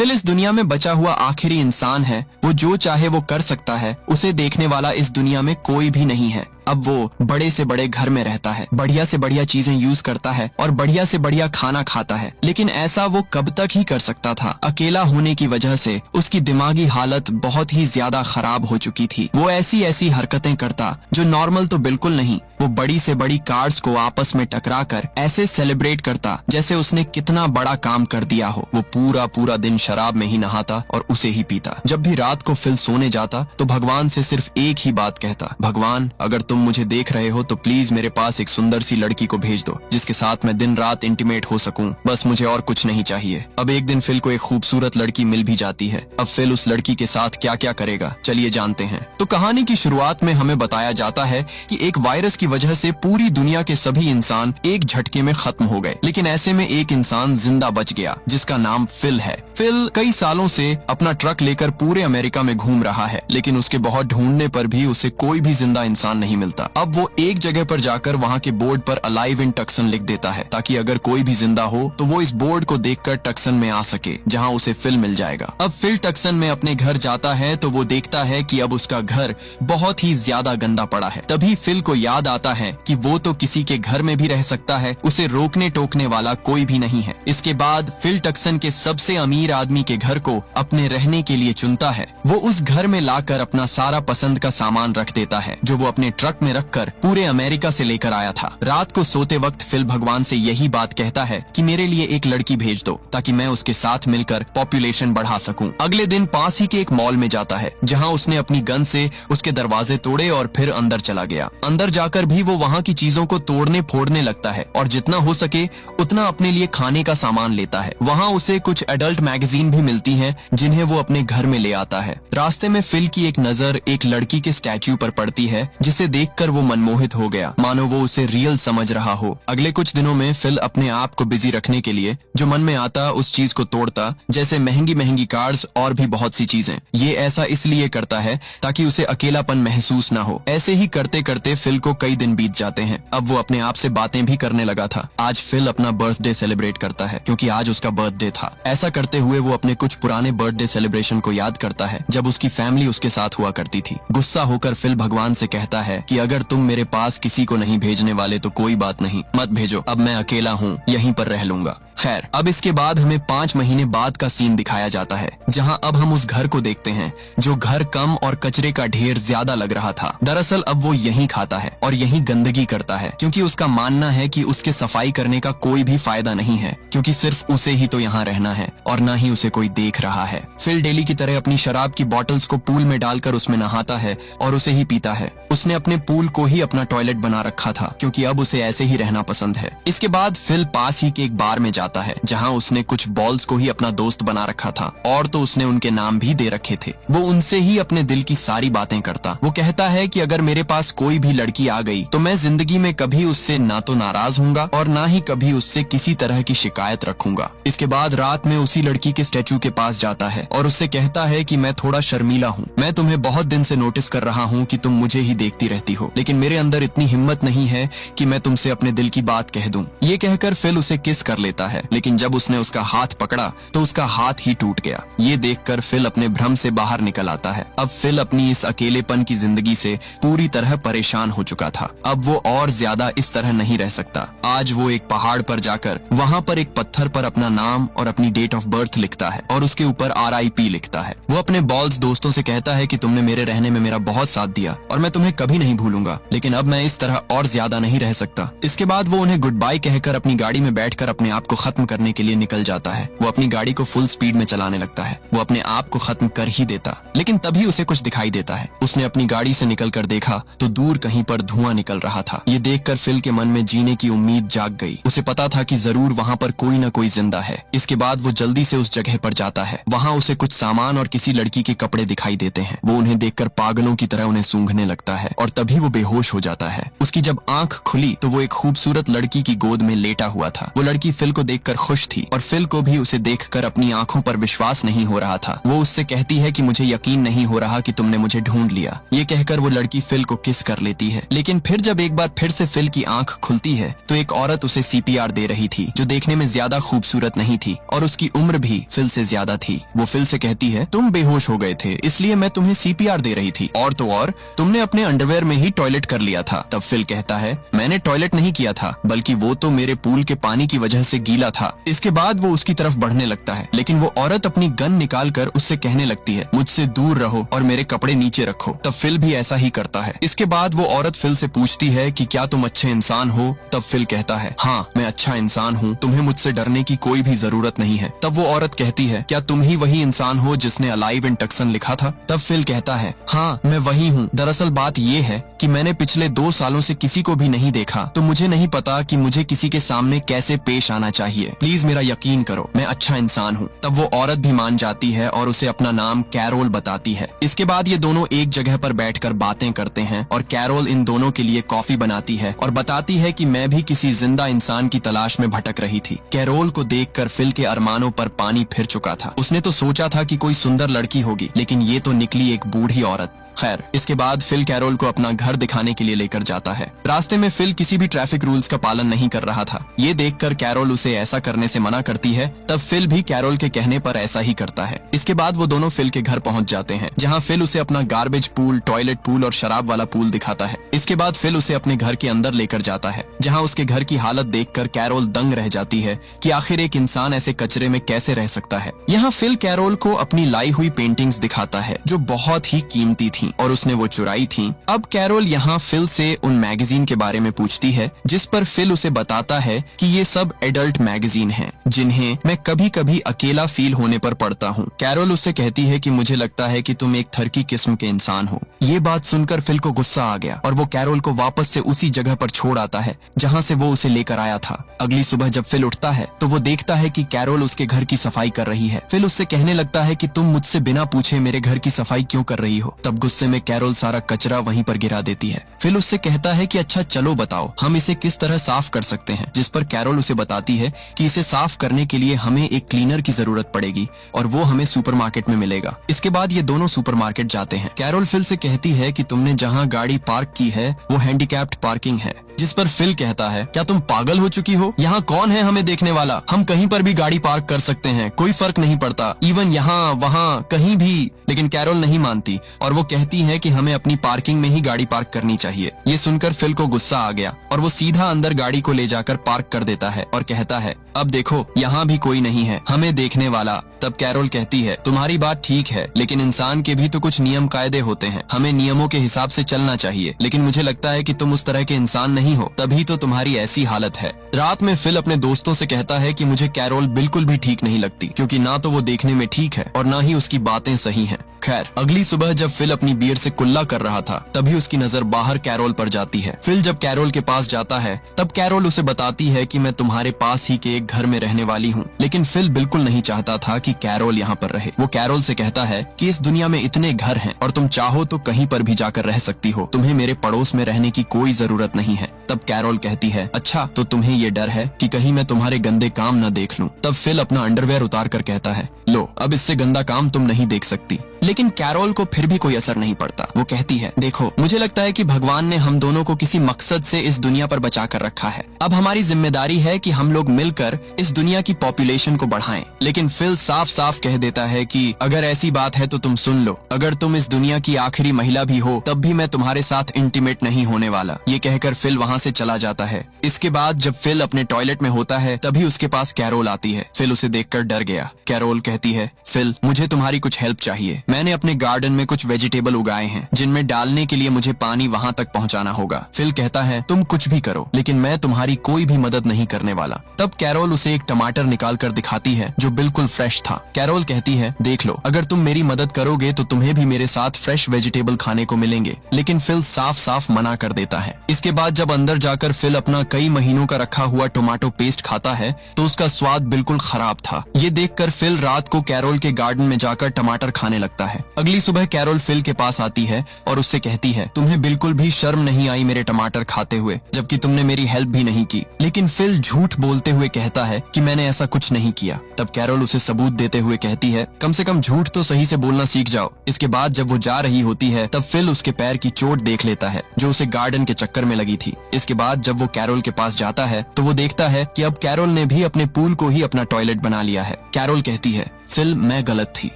Fill इस दुनिया में बचा हुआ आखिरी इंसान है। वो जो चाहे वो कर सकता है। उसे देखने वाला इस दुनिया में कोई भी नहीं है। अब वो बड़े से बड़े घर में रहता है, बढ़िया से बढ़िया चीजें यूज करता है और बढ़िया से बढ़िया खाना खाता है। लेकिन ऐसा वो कब तक ही कर सकता था। अकेला होने की वजह से उसकी दिमागी हालत बहुत ही ज्यादा खराब हो चुकी थी। वो ऐसी ऐसी हरकतें करता जो नॉर्मल तो बिल्कुल नहीं। वो बड़ी से बड़ी कार्ड्स को आपस में टकरा कर ऐसे सेलिब्रेट करता जैसे उसने कितना बड़ा काम कर दिया हो। वो पूरा पूरा दिन शराब में ही नहाता और उसे ही पीता। जब भी रात को फिल सोने जाता तो भगवान से सिर्फ एक ही बात कहता, भगवान अगर तुम मुझे देख रहे हो तो प्लीज मेरे पास एक सुंदर सी लड़की को भेज दो जिसके साथ मैं दिन रात इंटीमेट हो सकूं। बस मुझे और कुछ नहीं चाहिए। अब एक दिन फिल को एक खूबसूरत लड़की मिल भी जाती है। अब फिल उस लड़की के साथ क्या क्या करेगा चलिए जानते हैं। तो कहानी की शुरुआत में हमें बताया जाता है कि एक वायरस की वजह से पूरी दुनिया के सभी इंसान एक झटके में खत्म हो गए। लेकिन ऐसे में एक इंसान जिंदा बच गया जिसका नाम फिल है। फिल कई सालों से अपना ट्रक लेकर पूरे अमेरिका में घूम रहा है, लेकिन उसके बहुत ढूंढने पर भी उसे कोई भी जिंदा इंसान नहीं मिलता। अब वो एक जगह पर जाकर वहाँ के बोर्ड पर अलाइव इन टक्सन लिख देता है ताकि अगर कोई भी जिंदा हो तो वो इस बोर्ड को देखकर टक्सन में आ सके जहाँ उसे फिल मिल जाएगा। अब फिल टक्सन में अपने घर जाता है तो वो देखता है कि अब उसका घर बहुत ही ज्यादा गंदा पड़ा है। तभी फिल को याद आता है कि वो तो किसी के घर में भी रह सकता है, उसे रोकने टोकने वाला कोई भी नहीं है। इसके बाद फिल टक्सन के सबसे अमीर आदमी के घर को अपने रहने के लिए चुनता है। वो उस घर में लाकर अपना सारा पसंद का सामान रख देता है जो वो अपने ट्रक में रखकर पूरे अमेरिका से लेकर आया था। रात को सोते वक्त फिल भगवान से यही बात कहता है कि मेरे लिए एक लड़की भेज दो ताकि मैं उसके साथ मिलकर पॉपुलेशन बढ़ा सकूं। अगले दिन पास ही के एक मॉल में जाता है जहां उसने अपनी गन से उसके दरवाजे तोड़े और फिर अंदर चला गया। अंदर जाकर भी वो वहां की चीजों को तोड़ने फोड़ने लगता है और जितना हो सके उतना अपने लिए खाने का सामान लेता है। वहाँ उसे कुछ एडल्ट मैगजीन भी मिलती हैं जिन्हें वो अपने घर में ले आता है। रास्ते में फिल की एक नजर एक लड़की के स्टैच्यू पर पड़ती है जिसे देखकर वो मनमोहित हो गया, मानो वो उसे रियल समझ रहा हो। अगले कुछ दिनों में फिल अपने आप को बिजी रखने के लिए जो मन में आता उस चीज को तोड़ता, जैसे महंगी महंगी कार्स और भी बहुत सी चीजें। ये ऐसा इसलिए करता है ताकि उसे अकेलापन महसूस ना हो। ऐसे ही करते करते फिल को कई दिन बीत जाते हैं। अब वो अपने आप से बातें भी करने लगा था। आज फिल अपना बर्थडे सेलिब्रेट करता है क्योंकि आज उसका बर्थडे था। ऐसा करते हुए वो अपने कुछ पुराने बर्थडे सेलिब्रेशन को याद करता है जब उसकी फैमिली उसके साथ हुआ करती थी। गुस्सा होकर फिल भगवान से कहता है कि अगर तुम मेरे पास किसी को नहीं भेजने वाले तो कोई बात नहीं, मत भेजो, अब मैं अकेला हूँ, यहीं पर रह लूंगा। खैर, अब इसके बाद हमें 5 महीने बाद का सीन दिखाया जाता है जहां अब हम उस घर को देखते हैं जो घर कम और कचरे का ढेर ज्यादा लग रहा था। दरअसल अब वो यहीं खाता है और यहीं गंदगी करता है क्योंकि उसका मानना है कि उसके सफाई करने का कोई भी फायदा नहीं है क्योंकि सिर्फ उसे ही तो यहाँ रहना है और न ही उसे कोई देख रहा है। फिल डेली की तरह अपनी शराब की बॉटल्स को पूल में डालकर उसमें नहाता है और उसे ही पीता है। उसने अपने पूल को ही अपना टॉयलेट बना रखा था क्योंकि अब उसे ऐसे ही रहना पसंद है। इसके बाद फिल पास ही के एक बार में जाता है जहां उसने कुछ बॉल्स को ही अपना दोस्त बना रखा था और तो उसने उनके नाम भी दे रखे थे। वो उनसे ही अपने दिल की सारी बातें करता। वो कहता है कि अगर मेरे पास कोई भी लड़की आ गई तो मैं जिंदगी में कभी उससे ना तो नाराज होऊंगा और ना ही कभी उससे किसी तरह की शिकायत रखूंगा। इसके बाद रात में उसी लड़की के स्टैचू के पास जाता है और उससे कहता है कि मैं थोड़ा शर्मीला हूँ, मैं तुम्हें बहुत दिन से नोटिस कर रहा हूँ कि तुम मुझे ही देखती रहती हो, लेकिन मेरे अंदर इतनी हिम्मत नहीं है कि मैं तुमसे अपने दिल की बात कह दूं। ये कहकर फिल उसे किस कर लेता है, लेकिन जब उसने उसका हाथ पकड़ा तो उसका हाथ ही टूट गया। ये देखकर फिल अपने भ्रम से बाहर निकल आता है। अब फिल अपनी इस अकेलेपन की जिंदगी से पूरी तरह परेशान हो चुका था। अब वो और ज्यादा इस तरह नहीं रह सकता। आज वो एक पहाड़ पर जाकर वहाँ पर एक पत्थर पर अपना नाम और अपनी डेट ऑफ बर्थ लिखता है और उसके ऊपर RIP लिखता है। वो अपने बॉल्स दोस्तों से कहता है कि तुमने मेरे रहने में मेरा बहुत साथ दिया और मैं तुम्हें कभी नहीं भूलूंगा, लेकिन अब मैं इस तरह और ज्यादा नहीं रह सकता। इसके बाद वो उन्हें गुड बाय कहकर अपनी गाड़ी में बैठकर अपने आप को खत्म करने के लिए निकल जाता है। वो अपनी गाड़ी को फुल स्पीड में चलाने लगता है। वो अपने आप को खत्म कर ही देता, लेकिन तभी उसे कुछ दिखाई देता है। उसने अपनी गाड़ी से निकलकर देखा तो दूर कहीं पर धुआं निकल रहा था। ये देखकर फिल के मन में जीने की उम्मीद जाग गई। उसे पता था कि जरूर वहाँ पर कोई न कोई जिंदा है। इसके बाद वो जल्दी से उस जगह पर जाता है। वहाँ उसे कुछ सामान और किसी लड़की के कपड़े दिखाई देते हैं। वो उन्हें देखकर पागलों की तरह उन्हें सूंघने लगता है और तभी तभी वो बेहोश हो जाता है। उसकी जब आंख खुली तो वो एक खूबसूरत लड़की की गोद में लेटा हुआ था। वो लड़की फिल को देखकर खुश थी और फिल को भी उसे देखकर अपनी आंखों पर विश्वास नहीं हो रहा था। वो उससे कहती है कि मुझे यकीन नहीं हो रहा कि तुमने मुझे ढूंढ लिया। ये कहकर वो लड़की फिल को किस कर लेती है। लेकिन फिर जब एक बार फिर से फिल की आंख खुलती है तो एक औरत उसे सीपीआर दे रही थी, जो देखने में ज्यादा खूबसूरत नहीं थी और उसकी उम्र भी फिल से ज्यादा थी। वो फिल से कहती है, तुम बेहोश हो गए थे इसलिए मैं तुम्हें सीपीआर दे रही थी, और तो और तुमने अपने अंडरवेयर में ही टॉयलेट कर लिया था। तब फिल कहता है, मैंने टॉयलेट नहीं किया था, बल्कि वो तो मेरे पूल के पानी की वजह से गीला था। इसके बाद वो उसकी तरफ बढ़ने लगता है, लेकिन वो औरत अपनी गन निकाल कर उससे कहने लगती है, मुझसे दूर रहो और मेरे कपड़े नीचे रखो। तब फिल भी ऐसा ही करता है। इसके बाद वो औरत फिल से पूछती है कि क्या तुम अच्छे इंसान हो? तब फिल कहता है, हाँ मैं अच्छा इंसान हूँ, तुम्हें मुझसे डरने की कोई भी जरूरत नहीं है। तब वो औरत कहती है, क्या तुम ही वही इंसान हो जिसने अलाइव इन टक्सन लिखा था? तब फिल कहता है, हाँ मैं वही हूँ। दरअसल बात ये है कि मैंने पिछले 2 सालों से किसी को भी नहीं देखा, तो मुझे नहीं पता कि मुझे किसी के सामने कैसे पेश आना चाहिए। प्लीज मेरा यकीन करो, मैं अच्छा इंसान हूँ। तब वो औरत भी मान जाती है और उसे अपना नाम कैरोल बताती है। इसके बाद ये दोनों एक जगह पर बैठकर बातें करते हैं और कैरोल इन दोनों के लिए कॉफी बनाती है और बताती है कि मैं भी किसी जिंदा इंसान की तलाश में भटक रही थी। कैरोल को देखकर फिल के अरमानों पर पानी फिर चुका था। उसने तो सोचा था कि कोई सुंदर लड़की होगी, लेकिन ये तो निकली एक बूढ़ी औरत। खैर, इसके बाद फिल कैरोल को अपना घर दिखाने के लिए लेकर जाता है। रास्ते में फिल किसी भी ट्रैफिक रूल्स का पालन नहीं कर रहा था। ये देखकर कैरोल उसे ऐसा करने से मना करती है। तब फिल भी कैरोल के कहने पर ऐसा ही करता है। इसके बाद वो दोनों फिल के घर पहुंच जाते हैं, जहां फिल उसे अपना गार्बेज पूल, टॉयलेट पूल और शराब वाला पूल दिखाता है। इसके बाद फिल उसे अपने घर के अंदर लेकर जाता है, जहाँ उसके घर की हालत देखकर कैरोल दंग रह जाती है कि आखिर एक इंसान ऐसे कचरे में कैसे रह सकता है। यहाँ फिल कैरोल को अपनी लाई हुई पेंटिंग्स दिखाता है, जो बहुत ही कीमती थी और उसने वो चुराई थी। अब कैरोल यहाँ फिल से उन मैगजीन के बारे में पूछती है, जिस पर फिल उसे बताता है कि ये सब एडल्ट मैगजीन हैं, जिन्हें मैं कभी कभी अकेला फील होने पर पढ़ता हूँ। कैरोल उससे कहती है कि मुझे लगता है कि तुम एक थरकी किस्म के इंसान हो। ये बात सुनकर फिल को गुस्सा आ गया और वो कैरोल को वापस से उसी जगह पर छोड़ आता है जहाँ से वो उसे लेकर आया था। अगली सुबह जब फिल उठता है तो वो देखता है कि कैरोल उसके घर की सफाई कर रही है। फिल उससे कहने लगता है कि तुम मुझसे बिना पूछे मेरे घर की सफाई क्यों कर रही हो? तब गुस्से में कैरोल सारा कचरा वहीं पर गिरा देती है। फिल उससे कहता है कि अच्छा चलो बताओ, हम इसे किस तरह साफ कर सकते हैं? जिस पर कैरोल उसे बताती है कि इसे साफ करने के लिए हमें एक क्लीनर की जरूरत पड़ेगी और वो हमें सुपरमार्केट में मिलेगा। इसके बाद ये दोनों सुपरमार्केट जाते हैं। कैरोल फिल से कहती है कि तुमने जहाँ गाड़ी पार्क की है वो हैंडीकैप्ड पार्किंग है। जिस पर फिल कहता है, क्या तुम पागल हो चुकी हो? यहाँ कौन है हमें देखने वाला? हम कहीं पर भी गाड़ी पार्क कर सकते हैं, कोई फर्क नहीं पड़ता, इवन यहाँ वहाँ कहीं भी। लेकिन कैरोल नहीं मानती और वो कहती है कि हमें अपनी पार्किंग में ही गाड़ी पार्क करनी चाहिए। ये सुनकर फिल को गुस्सा आ गया और वो सीधा अंदर गाड़ी को ले जाकर पार्क कर देता है और कहता है, अब देखो यहाँ भी कोई नहीं है हमें देखने वाला। तब कैरोल कहती है, तुम्हारी बात ठीक है, लेकिन इंसान के भी तो कुछ नियम कायदे होते हैं, हमें नियमों के हिसाब से चलना चाहिए। लेकिन मुझे लगता है कि तुम उस तरह के इंसान नहीं हो, तभी तो तुम्हारी ऐसी हालत है। रात में फिल अपने दोस्तों से कहता है कि मुझे कैरोल बिल्कुल भी ठीक नहीं लगती, क्योंकि ना तो वो देखने में ठीक है और ना ही उसकी बातें सही हैं। खैर, अगली सुबह जब फिल अपनी बियर से कुल्ला कर रहा था, तभी उसकी नजर बाहर कैरोल पर जाती है। फिल जब कैरोल के पास जाता है तब कैरोल उसे बताती है कि मैं तुम्हारे पास ही के एक घर में रहने वाली हूँ। लेकिन फिल बिल्कुल नहीं चाहता था कि कैरोल यहाँ पर रहे। वो कैरोल से कहता है कि इस दुनिया में इतने घर हैं और तुम चाहो तो कहीं पर भी जाकर रह सकती हो, तुम्हें मेरे पड़ोस में रहने की कोई जरूरत नहीं है। तब कैरोल कहती है, अच्छा तो तुम्हें ये डर है कि कहीं मैं तुम्हारे गंदे काम न देख लूं। तब फिल अपना अंडरवेयर उतार कर कहता है, लो अब इससे गंदा काम तुम नहीं देख सकती। लेकिन कैरोल को फिर भी कोई असर नहीं पड़ता। वो कहती है, देखो मुझे लगता है कि भगवान ने हम दोनों को किसी मकसद से इस दुनिया पर बचा कर रखा है। अब हमारी जिम्मेदारी है कि हम लोग मिलकर इस दुनिया की पॉपुलेशन को बढ़ाएं। लेकिन फिल साफ साफ कह देता है कि अगर ऐसी बात है तो तुम सुन लो, अगर तुम इस दुनिया की आखिरी महिला भी हो तब भी मैं तुम्हारे साथ इंटीमेट नहीं होने वाला। ये कहकर फिल वहाँ से चला जाता है। इसके बाद जब फिल अपने टॉयलेट में होता है तभी उसके पास कैरोल आती है। फिल उसे देखकर डर गया। कैरोल कहती है, फिल मुझे तुम्हारी कुछ हेल्प चाहिए। मैंने अपने गार्डन में कुछ वेजिटेबल उगाए हैं जिनमें डालने के लिए मुझे पानी वहाँ तक पहुँचाना होगा। फिल कहता है, तुम कुछ भी करो लेकिन मैं तुम्हारी कोई भी मदद नहीं करने वाला। तब कैरोल उसे एक टमाटर निकाल कर दिखाती है जो बिल्कुल फ्रेश था। कैरोल कहती है, देख लो, अगर तुम मेरी मदद करोगे तो तुम्हें भी मेरे साथ फ्रेश वेजिटेबल खाने को मिलेंगे। लेकिन फिल साफ साफ मना कर देता है। इसके बाद जब अंदर जाकर फिल अपना कई महीनों का रखा हुआ टोमेटो पेस्ट खाता है तो उसका स्वाद बिल्कुल खराब था। ये देखकर फिल रात को कैरोल के गार्डन में जाकर टमाटर खाने लगता लगता है। अगली सुबह कैरोल फिल के पास आती है और उससे कहती है, तुम्हें बिल्कुल भी शर्म नहीं आई मेरे टमाटर खाते हुए, जबकि तुमने मेरी हेल्प भी नहीं की। लेकिन फिल झूठ बोलते हुए कहता है कि मैंने ऐसा कुछ नहीं किया। तब कैरोल उसे सबूत देते हुए कहती है, कम से कम झूठ तो सही से बोलना सीख जाओ। इसके बाद जब वो जा रही होती है तब फिल उसके पैर की चोट देख लेता है जो उसे गार्डन के चक्कर में लगी थी। इसके बाद जब वो कैरोल के पास जाता है तो वो देखता है कि अब कैरोल ने भी अपने पूल को ही अपना टॉयलेट बना लिया है। कैरोल कहती है, फिल मैं गलत थी,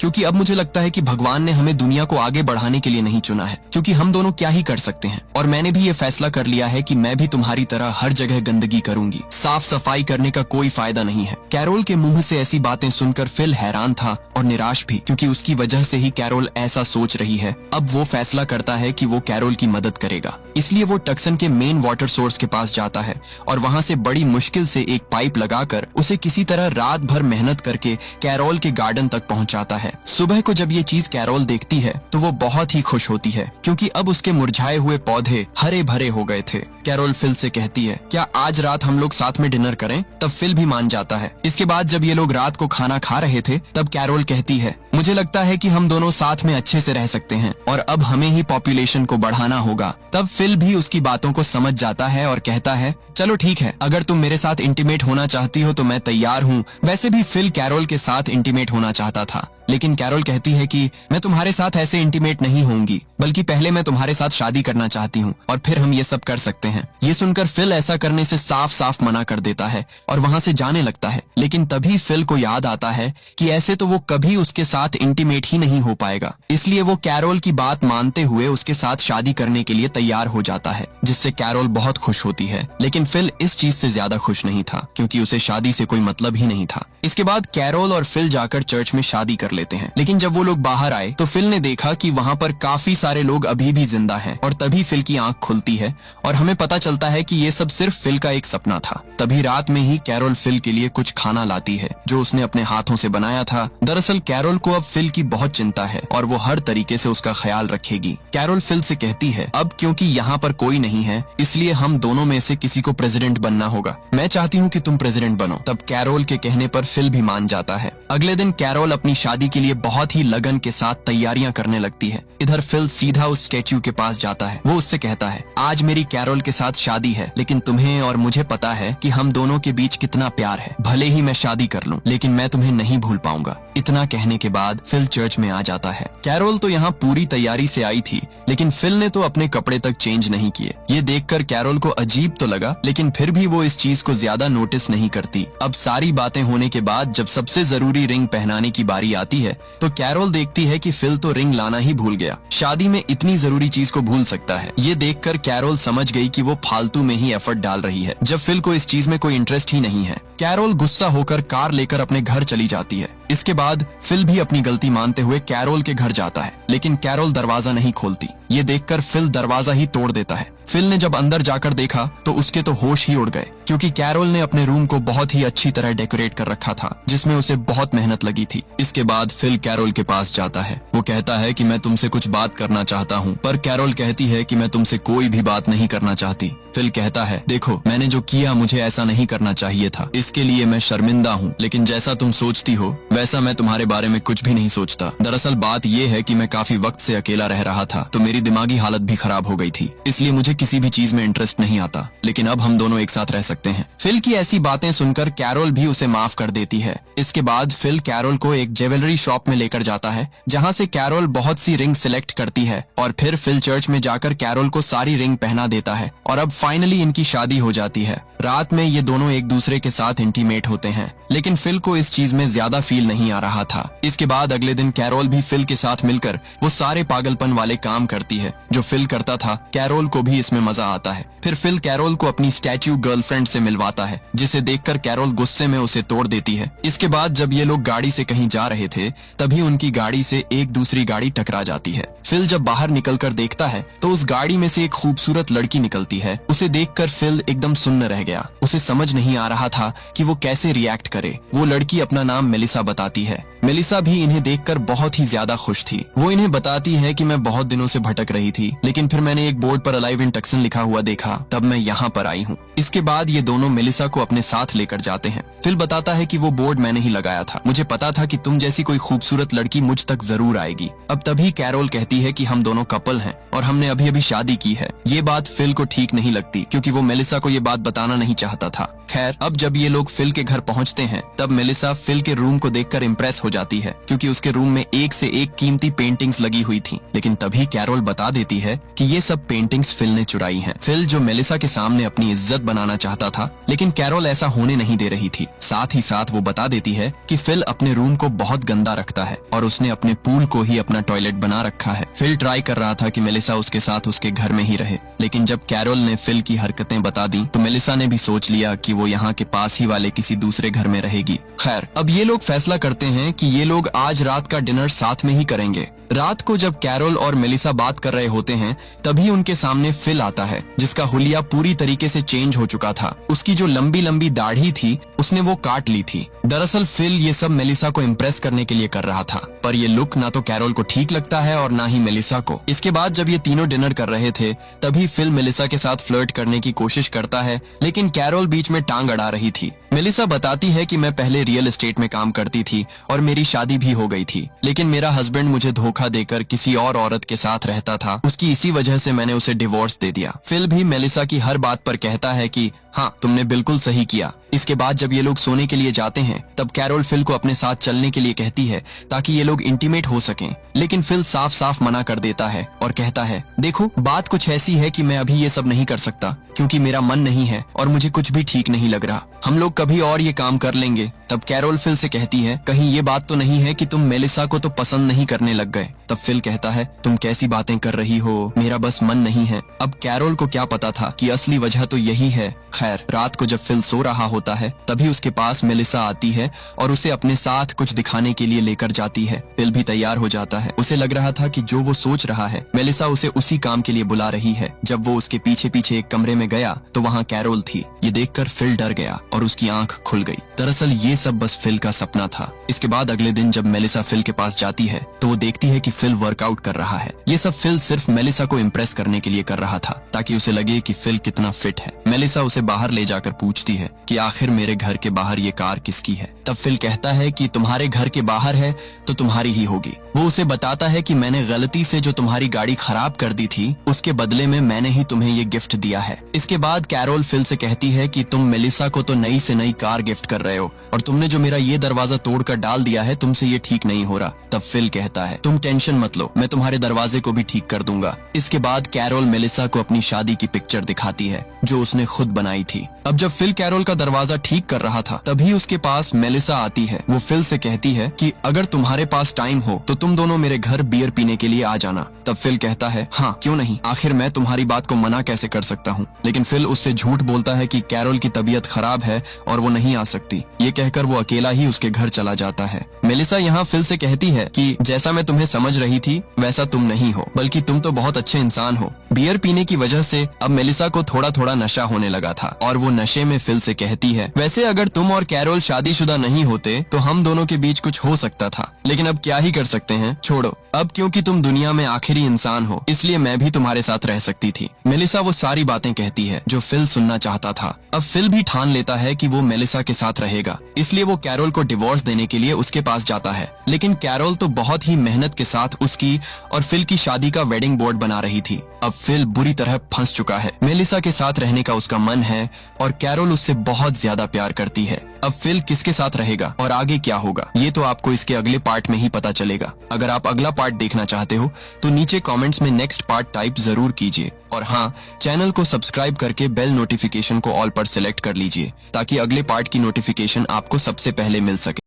क्योंकि अब मुझे लगता है कि भगवान ने हमें दुनिया को आगे बढ़ाने के लिए नहीं चुना है, क्योंकि हम दोनों क्या ही कर सकते हैं। और मैंने भी ये फैसला कर लिया है कि मैं भी तुम्हारी तरह हर जगह गंदगी करूंगी। साफ सफाई करने का कोई फायदा नहीं है। कैरोल के मुंह से ऐसी बातें सुनकर फिल हैरान था और निराश भी, क्योंकि उसकी वजह से ही कैरोल ऐसा सोच रही है। अब वो फैसला करता है कि वो कैरोल की मदद करेगा। इसलिए वो टक्सन के मेन वाटर सोर्स के पास जाता है और वहाँ से बड़ी मुश्किल से एक पाइप लगाकर उसे किसी तरह रात भर मेहनत करके कैरोल के गार्डन तक पहुँचाता है। सुबह को जब ये चीज कैरोल देखती है तो वो बहुत ही खुश होती है, क्योंकि अब उसके मुरझाए हुए पौधे हरे भरे हो गए थे। कैरोल फिल से कहती है, क्या आज रात हम लोग साथ में डिनर करें? तब फिल भी मान जाता है। इसके बाद जब ये लोग रात को खाना खा रहे थे तब कैरोल कहती है, मुझे लगता है कि हम दोनों साथ में अच्छे से रह सकते हैं और अब हमें ही पॉपुलेशन को बढ़ाना होगा। तब फिल भी उसकी बातों को समझ जाता है और कहता है, चलो ठीक है, अगर तुम मेरे साथ इंटीमेट होना चाहती हो तो मैं तैयार हूँ। वैसे भी फिल कैरोल के साथ इंटीमेट होना चाहता था, लेकिन कैरोल कहती है कि मैं तुम्हारे साथ ऐसे इंटीमेट नहीं होंगी, बल्कि पहले मैं तुम्हारे साथ शादी करना चाहती हूँ और फिर हम ये सब कर सकते हैं। ये सुनकर फिल ऐसा करने से साफ साफ मना कर देता है और वहाँ से जाने लगता है। लेकिन तभी फिल को याद आता है कि ऐसे तो वो कभी उसके साथ इंटीमेट ही नहीं हो पाएगा। इसलिए वो कैरोल की बात मानते हुए उसके साथ शादी करने के लिए तैयार हो जाता है, जिससे कैरोल बहुत खुश होती है। लेकिन फिल इस चीज से ज्यादा खुश नहीं था, क्योंकि उसे शादी से कोई मतलब ही नहीं था। इसके बाद कैरोल और फिल जाकर चर्च में शादी कर लेते हैं। लेकिन जब वो लोग बाहर आए तो फिल ने देखा कि वहाँ पर काफी सारे लोग अभी भी जिंदा हैं और तभी फिल की आंख खुलती है और हमें पता चलता है कि ये सब सिर्फ फिल का एक सपना था। तभी रात में ही कैरोल फिल के लिए कुछ खाना लाती है जो उसने अपने हाथों से बनाया था। दरअसल कैरोल को अब फिल की बहुत चिंता है और वो हर तरीके से उसका ख्याल रखेगी। कैरोल फिल से कहती है, अब क्योंकि यहाँ पर कोई नहीं है इसलिए हम दोनों में से किसी को प्रेसिडेंट बनना होगा। मैं चाहती हूँ कि तुम प्रेसिडेंट बनो। तब कैरोल के कहने पर फिल भी मान जाता है। अगले दिन कैरोल अपनी शादी के लिए बहुत ही लगन के साथ तैयारियां करने लगती है। इधर फिल सीधा उस स्टैच्यू के पास जाता है। वो उससे कहता है, आज मेरी कैरोल के साथ शादी है, लेकिन तुम्हें और मुझे पता है कि हम दोनों के बीच कितना प्यार है। भले ही मैं शादी कर लूं, लेकिन मैं तुम्हें नहीं भूल पाऊंगा। इतना कहने के बाद फिल चर्च में आ जाता है। कैरोल तो यहाँ पूरी तैयारी से आई थी, लेकिन फिल ने तो अपने कपड़े तक चेंज नहीं किए। ये देखकर कैरोल को अजीब तो लगा, लेकिन फिर भी वो इस चीज को ज्यादा नोटिस नहीं करती। अब सारी बातें होने के बाद जब सबसे जरूरी रिंग पहनाने की बारी आती है तो कैरोल देखती है कि फिल तो रिंग लाना ही भूल गया। शादी में इतनी जरूरी चीज को भूल सकता है। ये देखकर कैरोल समझ गई कि वो फालतू में ही एफर्ट डाल रही है, जब फिल को इस चीज में कोई इंटरेस्ट ही नहीं है। कैरोल गुस्सा होकर कार लेकर अपने घर चली जाती है। इसके बाद फिल भी अपनी गलती मानते हुए कैरोल के घर जाता है, लेकिन कैरोल दरवाजा नहीं खोलती। ये देखकर फिल दरवाजा ही तोड़ देता है। फिल ने जब अंदर जाकर देखा तो उसके तो होश ही उड़ गए, क्योंकि कैरोल ने अपने रूम को बहुत ही अच्छी तरह डेकोरेट कर रखा था, जिसमें उसे बहुत मेहनत लगी थी। इसके बाद फिल कैरोल के पास जाता है। वो कहता है कि मैं तुमसे कुछ बात करना चाहता हूँ, पर कैरोल कहती है कि मैं तुमसे कोई भी बात नहीं करना चाहती। फिल कहता है, देखो मैंने जो किया मुझे ऐसा नहीं करना चाहिए था, इसके लिए मैं शर्मिंदा हूँ, लेकिन जैसा तुम सोचती हो वैसा मैं तुम्हारे बारे में कुछ भी नहीं सोचता। दरअसल बात ये है कि मैं काफी वक्त से अकेला रह रहा था, तो मेरी दिमागी हालत भी खराब हो गई थी, इसलिए मुझे किसी भी चीज में इंटरेस्ट नहीं आता, लेकिन अब हम दोनों एक साथ रह सकते हैं। फिल की ऐसी बातें सुनकर कैरोल भी उसे माफ कर देती है। इसके बाद फिल कैरोल को एक ज्वेलरी शॉप में लेकर जाता है, जहाँ से कैरोल बहुत सी रिंग सिलेक्ट करती है और फिर फिल चर्च में जाकर कैरोल को सारी रिंग पहना देता है और अब फाइनली इनकी शादी हो जाती है। रात में ये दोनों एक दूसरे के साथ इंटीमेट होते हैं, लेकिन फिल को इस चीज में ज्यादा फील नहीं आ रहा था। इसके बाद अगले दिन कैरोल भी फिल के साथ मिलकर वो सारे पागलपन वाले काम करती है जो फिल करता था। कैरोल को भी इसमें मजा आता है। फिर फिल कैरोल को अपनी स्टैच्यू गर्लफ्रेंड से मिलवाता है, जिसे देखकर कैरोल गुस्से में उसे तोड़ देती है। इसके बाद जब ये लोग गाड़ी से कहीं जा रहे थे तभी उनकी गाड़ी से एक दूसरी गाड़ी टकरा जाती है। फिल जब बाहर निकलकर देखता है तो उस गाड़ी में से एक खूबसूरत लड़की निकलती है। उसे देखकर फिल एकदम सुन्न रह गया। उसे समझ नहीं आ रहा था कि वो कैसे रिएक्ट करे। वो लड़की अपना नाम मेलिसा बताती है। मेलिसा भी इन्हें देखकर बहुत ही ज्यादा खुश थी। वो इन्हें बताती है कि मैं बहुत दिनों से भटक रही थी, लेकिन फिर मैंने एक बोर्ड पर अलाइव इन टक्सन लिखा हुआ देखा, तब मैं यहाँ पर आई हूँ। इसके बाद ये दोनों मेलिसा को अपने साथ लेकर जाते हैं। फिल बताता है कि वो बोर्ड मैंने ही लगाया था, मुझे पता था कि तुम जैसी कोई खूबसूरत लड़की मुझ तक जरूर आएगी। अब तभी कैरोल कहती है कि हम दोनों कपल हैं और हमने अभी अभी शादी की है। ये बात फिल को ठीक नहीं लगती, क्योंकि वो मेलिसा को ये बात बताना नहीं चाहता था। खैर, अब जब ये लोग फिल के घर पहुंचते हैं, तब मेलिसा फिल के रूम को देखकर इम्प्रेस हो जाती है, क्योंकि उसके रूम में एक से एक कीमती पेंटिंग्स लगी हुई थी। लेकिन तभी कैरोल बता देती है कि ये सब पेंटिंग्स फिल ने चुराई हैं। फिल जो मेलिसा के सामने अपनी इज्जत बनाना चाहता था, लेकिन कैरोल ऐसा होने नहीं दे रही थी। साथ ही साथ वो बता देती है कि फिल अपने रूम को बहुत गंदा रखता है और उसने अपने पूल को ही अपना टॉयलेट बना रखा है। फिल ट्राई कर रहा था कि मेलिसा उसके साथ उसके घर में ही रहे, लेकिन जब कैरोल ने फिल की हरकतें बता दी तो मेलिसा ने भी सोच लिया कि वो यहाँ के पास ही वाले किसी दूसरे घर में रहेगी। खैर, अब ये लोग फैसला करते हैं कि ये लोग आज रात का डिनर साथ में ही करेंगे। रात को जब कैरोल और मेलिसा बात कर रहे होते हैं, तभी उनके सामने फिल आता है, जिसका हुलिया पूरी तरीके से चेंज हो चुका था। उसकी जो लंबी लंबी दाढ़ी थी, उसने वो काट ली थी। दरअसल फिल ये सब मेलिसा को इम्प्रेस करने के लिए कर रहा था, पर ये लुक ना तो कैरोल को ठीक लगता है और ना ही मेलिसा को। इसके बाद जब ये तीनों डिनर कर रहे थे, तभी फिल मेलिसा के साथ फ्लर्ट करने की कोशिश करता है, लेकिन कैरोल बीच में टांग अड़ा रही थी। मेलिसा बताती है कि मैं पहले रियल एस्टेट में काम करती थी और मेरी शादी भी हो गई थी, लेकिन मेरा हस्बैंड मुझे धोखा देकर किसी और औरत के साथ रहता था। उसकी इसी वजह से मैंने उसे डिवोर्स दे दिया। फिल भी मेलिसा की हर बात पर कहता है कि हाँ, तुमने बिल्कुल सही किया। इसके बाद जब ये लोग सोने के लिए जाते हैं, तब कैरोल फिल को अपने साथ चलने के लिए कहती है ताकि ये लोग इंटीमेट हो सकें, लेकिन फिल साफ साफ मना कर देता है और कहता है, देखो, बात कुछ ऐसी है कि मैं अभी ये सब नहीं कर सकता, क्योंकि मेरा मन नहीं है और मुझे कुछ भी ठीक नहीं लग रहा। हम लोग कभी और ये काम कर लेंगे। तब कैरोल फिल से कहती है, कहीं ये बात तो नहीं है कि तुम मेलिसा को तो पसंद नहीं करने लग गए। तब फिल कहता है, तुम कैसी बातें कर रही हो, मेरा बस मन नहीं है। अब कैरोल को क्या पता था कि असली वजह तो यही है। खैर, रात को जब फिल सो रहा होता है, तभी उसके पास मेलिसा आती है और उसे अपने साथ कुछ दिखाने के लिए लेकर जाती है। फिल भी तैयार हो जाता है। उसे लग रहा था कि जो वो सोच रहा है, मेलिसा उसे उसी काम के लिए बुला रही है। जब वो उसके पीछे पीछे एक कमरे में गया, तो वहाँ कैरोल थी। ये देखकर फिल डर गया और उसकी आंख खुल गई। दरअसल ये सब बस फिल का सपना था। इसके बाद अगले दिन जब मेलिसा फिल के पास जाती है, तो वो देखती है कि फिल वर्कआउट कर रहा है। ये सब फिल सिर्फ मेलिसा को इम्प्रेस करने के लिए कर रहा था, ताकि उसे लगे कि फिल कितना फिट है। मेलिसा उसे बाहर ले जाकर पूछती है कि आखिर मेरे घर के बाहर ये कार किसकी है। तब फिल कहता है कि तुम्हारे घर के बाहर है तो तुम्हारी ही होगी। वो उसे बताता है कि मैंने गलती से जो तुम्हारी गाड़ी खराब कर दी थी, उसके बदले में मैंने ही तुम्हें ये गिफ्ट दिया है। इसके बाद कैरोल फिल से कहती है कि तुम मेलिसा को तो नई से नई कार गिफ्ट कर रहे हो, और तुमने जो मेरा ये दरवाजा तोड़कर डाल दिया है, तुमसे ये ठीक नहीं हो रहा। तब फिल कहता है, तुम टेंशन मत लो, मैं तुम्हारे दरवाजे को भी ठीक कर दूंगा। इसके बाद कैरोल मेलिसा को अपनी शादी की पिक्चर दिखाती है, जो उसने खुद बनाई थी। अब जब फिल कैरोल का दरवाजा ठीक कर रहा था, तभी उसके पास मेलिसा आती है। वो फिल से कहती है कि अगर तुम्हारे पास टाइम हो तो तुम दोनों मेरे घर बियर पीने के लिए आ जाना। तब फिल कहता है, हाँ क्यों नहीं, आखिर मैं तुम्हारी बात को मना कैसे कर सकता हूँ। लेकिन फिल उससे झूठ बोलता है कि कैरोल की तबीयत खराब है और वो नहीं आ सकती। ये कहकर वो अकेला ही उसके घर चला जाता है। मेलिसा यहाँ फिल से कहती है कि जैसा मैं तुम्हें समझ रही थी, वैसा तुम नहीं हो, बल्कि तुम तो बहुत अच्छे इंसान हो। बियर पीने की वजह से अब मेलिसा को थोड़ा थोड़ा नशा होने लगा था, और वो नशे में फिल से कहती है, वैसे अगर तुम और कैरोल शादीशुदा नहीं होते तो हम दोनों के बीच कुछ हो सकता था, लेकिन अब क्या ही कर सकते हैं, छोड़ो। अब क्योंकि तुम दुनिया में आखिरी इंसान हो, इसलिए मैं भी तुम्हारे साथ रह सकती थी। मेलिसा वो सारी बातें कहती है जो फिल सुनना चाहता था। अब फिल भी ठान लेता है कि वो मेलिसा के साथ रहेगा, इसलिए वो कैरोल को डिवोर्स देने के लिए उसके पास जाता है। लेकिन कैरोल तो बहुत ही मेहनत के साथ उसकी और फिल की शादी का वेडिंग बोर्ड बना रही थी। अब फिल बुरी तरह फंस चुका है। मेलिसा के साथ रहने का उसका मन है और कैरोल उससे बहुत ज्यादा प्यार करती है। अब फिल किसके साथ रहेगा और आगे क्या होगा, ये तो आपको इसके अगले पार्ट में ही पता चलेगा। अगर आप अगला पार्ट देखना चाहते हो तो नीचे कमेंट्स में नेक्स्ट पार्ट टाइप जरूर कीजिए, और हाँ, चैनल को सब्सक्राइब करके बेल नोटिफिकेशन को ऑल पर सिलेक्ट कर लीजिए, ताकि अगले पार्ट की नोटिफिकेशन आपको सबसे पहले मिल सके।